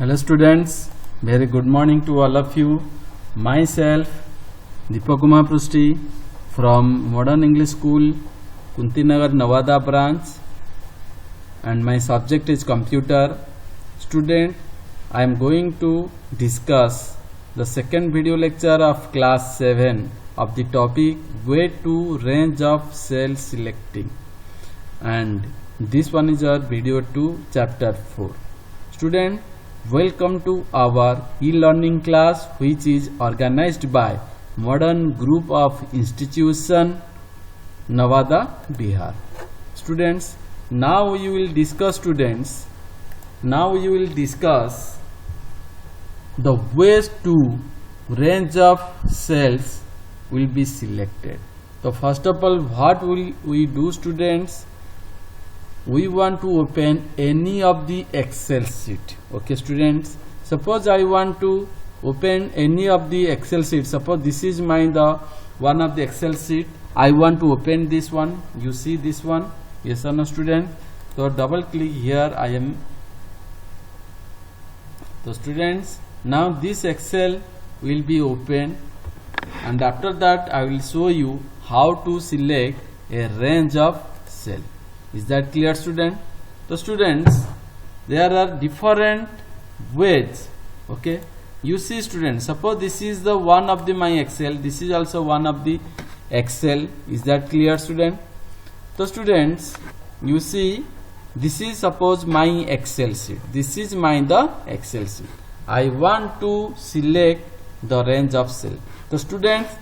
Hello students, very good morning to all of you. Myself Deepak Kumar Prusti from Modern English School, Kuntinagar, Nevada branch, and my subject is computer. Student, I am going to discuss the second video lecture of class 7 of the topic way to range of cell selecting, and this one is our video 2 chapter 4. Student, welcome to our e-learning class, which is organized by Modern Group of Institution, Nevada, Bihar. Students, now you will discuss the ways to range of cells will be selected. So first of all, what will we do, students? We want to open any of the Excel sheet. Okay students, suppose I want to open any of the Excel sheet. Suppose this is one of the Excel sheet. I want to open this one. You see this one? Yes or no, student? So double click here. I am. So students, now this Excel will be open, and after that I will show you how to select a range of cell. Is that clear, student? So students, there are different ways. Okay, you see students, suppose this is the one of the my Excel, this is also one of the Excel. Is that clear, student? So students, you see, this is suppose my Excel sheet, this is the Excel sheet. I want to select the range of cell. So students,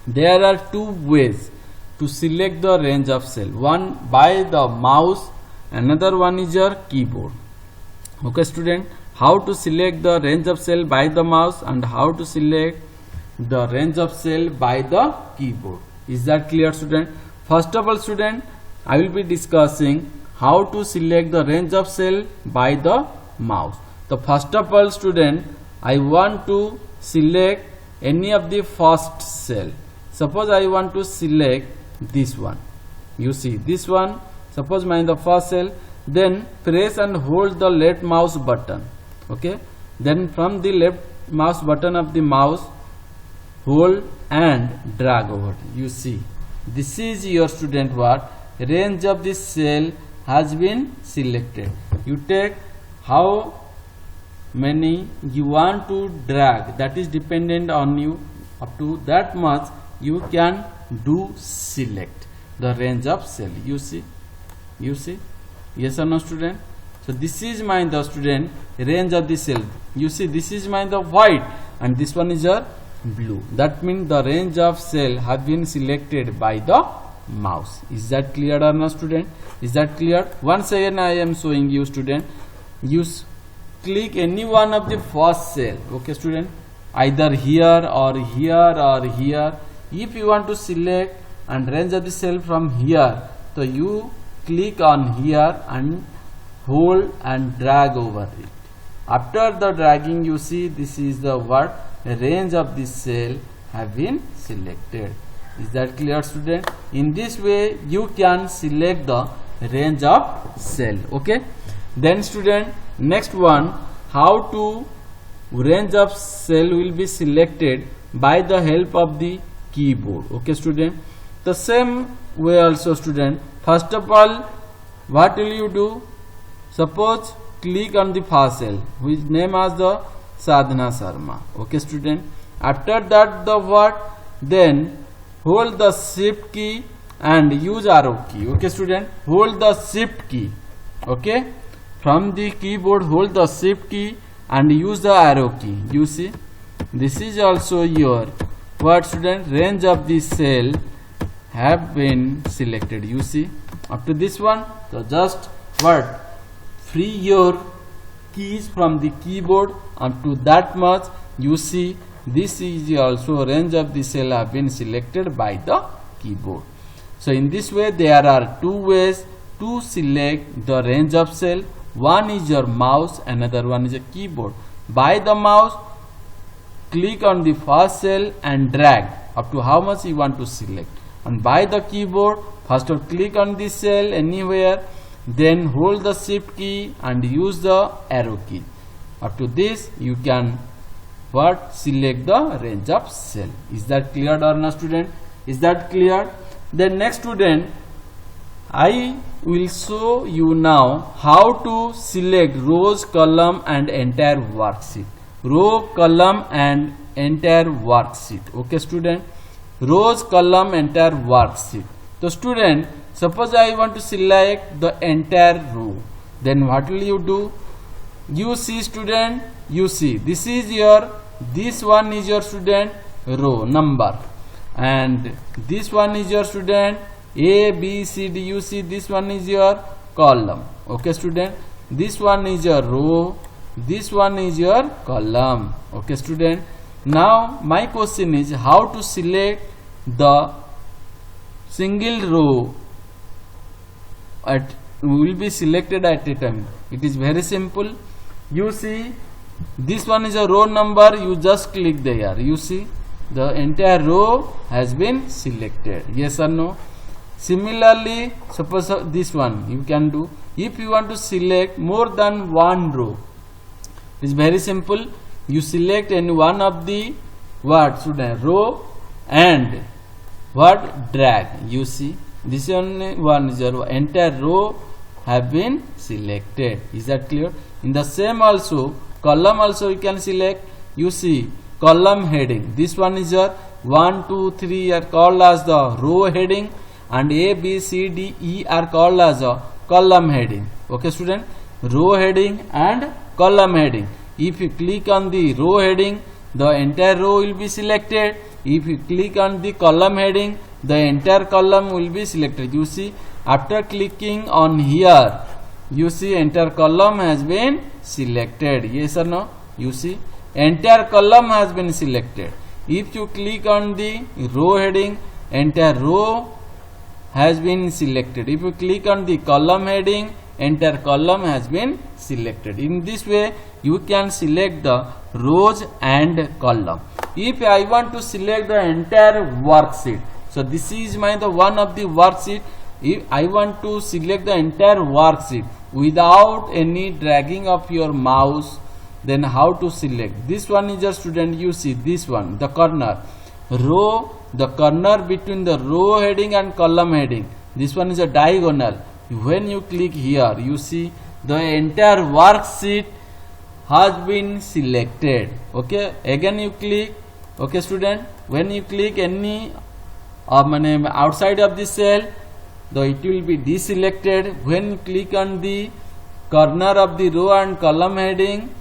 there are two ways to select the range of cell. One by the mouse, another one is your keyboard. Okay student, how to select the range of cell by the mouse and how to select the range of cell by the keyboard. Is that clear, student? First of all, student, I will be discussing how to select the range of cell by the mouse. So first of all, student, I want to select any of the first cell. Suppose I want to select this one. You see this one, suppose the first cell. Then press and hold the left mouse button. Okay, then from the left mouse button of the mouse, hold and drag over. You see, this is your student what range of this cell has been selected. You take how many you want to drag, that is dependent on you. Up to that much you can do select the range of cell. You see, yes or no, student? So this is the student range of the cell. You see, this is the white and this one is your blue. That means the range of cell have been selected by the mouse. Is that clear or no, student? Is that clear? Once again I am showing you, student. You click any one of the first cell. Okay student, either here or here or here. If you want to select and range of the cell from here, so you click on here and hold and drag over it. After the dragging, you see this is the range of this cell have been selected. Is that clear, student? In this way you can select the range of cell. Okay, then student, next one, how to range of cell will be selected by the help of the keyboard. Okay student, the same way also, student. First of all, what will you do? Suppose click on the first cell, which name as the Sadhana Sharma. Okay student, after that the then hold the shift key and use arrow key. Okay student, hold the shift key. Okay, from the keyboard hold the shift key and use the arrow key. You see, this is also your student range of the cell have been selected. You see, up to this one, so just free your keys from the keyboard up to that much. You see, this is also range of the cell have been selected by the keyboard. So in this way there are two ways to select the range of cell. One is your mouse, another one is a keyboard. By the mouse, click on the first cell and drag up to how much you want to select, and by the keyboard, first of click on this cell anywhere, then hold the shift key and use the arrow key. Up to this you can what? Select the range of cell. Is that clear or not, student? Is that clear? Then next, student, I will show you now how to select rows, column and entire worksheet. Row, column and entire worksheet. Okay, student? Rows, column, entire worksheet. So, student, suppose I want to select the entire row. Then what will you do? You see, student, you see, this one is your student row number, and this one is your student A, B, C, D. You see, this one is your column. Okay, student, this one is your row, this one is your column. Okay, student. Now my question is how to select the single row will be selected at a time. It is very simple. You see, this one is a row number. You just click there. You see, the entire row has been selected. Yes or no? Similarly, suppose this one you can do. If you want to select more than one row, it is very simple. You select any one of the what student row and what drag. You see, this one is your entire row have been selected. Is that clear? In the same also, column also you can select. You see, column heading. This one is your 1, 2, 3 are called as the row heading, and A, B, C, D, E are called as a column heading. Okay, student, row heading and column heading. If you click on the row heading, the entire row will be selected. If you click on the column heading, the entire column will be selected. You see, after clicking on here, you see entire column has been selected. Yes or no? You see, entire column has been selected. If you click on the row heading, entire row has been selected. If you click on the column heading, entire column has been selected. In this way, you can select the rows and column. If I want to select the entire worksheet, so this is the one of the worksheet. If I want to select the entire worksheet without any dragging of your mouse, then how to select? This one is a student. You see this one, the corner row, the corner between the row heading and column heading. This one is a diagonal. When you click here, you see the entire worksheet has been selected. Okay, again you click. Okay, student, when you click any outside of the cell, though it will be deselected. When you click on the corner of the row and column heading,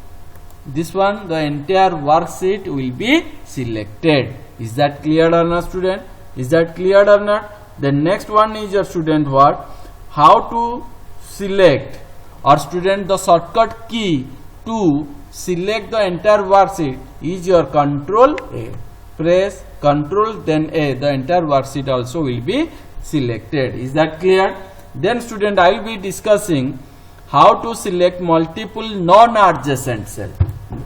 this one, the entire worksheet will be selected. Is that clear or not, student? Is that clear or not? The next one is your student what? How to select, or student, the shortcut key to select the entire worksheet is your Control A. Press Control then A. The entire worksheet also will be selected. Is that clear? Then student, I will be discussing how to select multiple non-adjacent cell.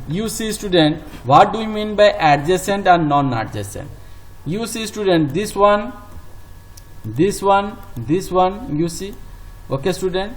You see, student, what do we mean by adjacent and non-adjacent? You see, student, this one, this one, this one, you see. Okay, student,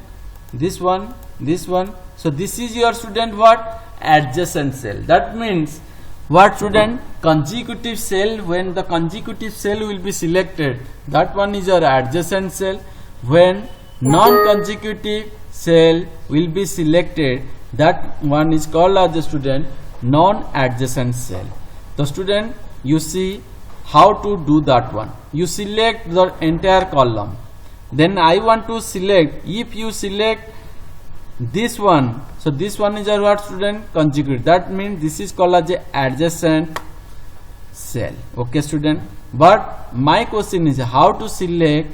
this one, this one. So this is your student what? Adjacent cell. That means what, student? Consecutive cell. When the consecutive cell will be selected, that one is your adjacent cell. When non-consecutive cell will be selected, that one is called as the student non-adjacent cell. The student, you see how to do that one. You select the entire column. Then I want to select, if you select this one, so this one is our what, student? Consecutive. That means this is called as a adjacent cell. Okay, student, but my question is how to select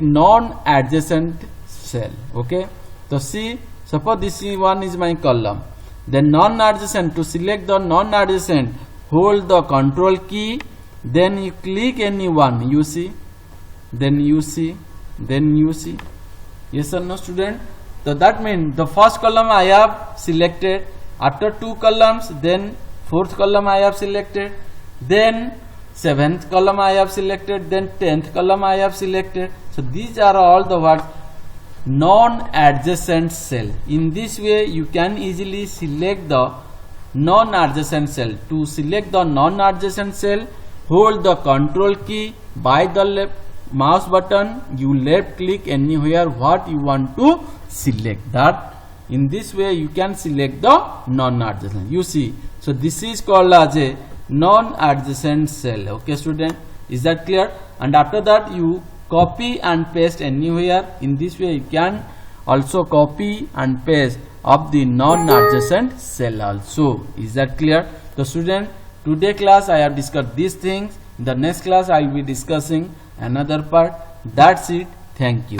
non-adjacent cell. Okay, so see, suppose this one is my column, then non-adjacent, to select the non-adjacent, hold the Control key, then you click any one, you see, then you see, then you see. Yes or no, student? So that means the first column I have selected. After two columns, then fourth column I have selected, then seventh column I have selected, then 10th column I have selected. So these are all the what? non-adjacent cell. In this way you can easily select the non-adjacent cell. To select the non-adjacent cell, hold the control key by the left mouse button, you left click anywhere what you want to select. That in this way you can select the non-adjacent. You see, so this is called as a non-adjacent cell. Okay student, is that clear? And after that you copy and paste anywhere. In this way you can also copy and paste of the non-adjacent cell also. Is that clear? So student, today class I have discussed these things. In the next class I will be discussing another part. That's it. Thank you.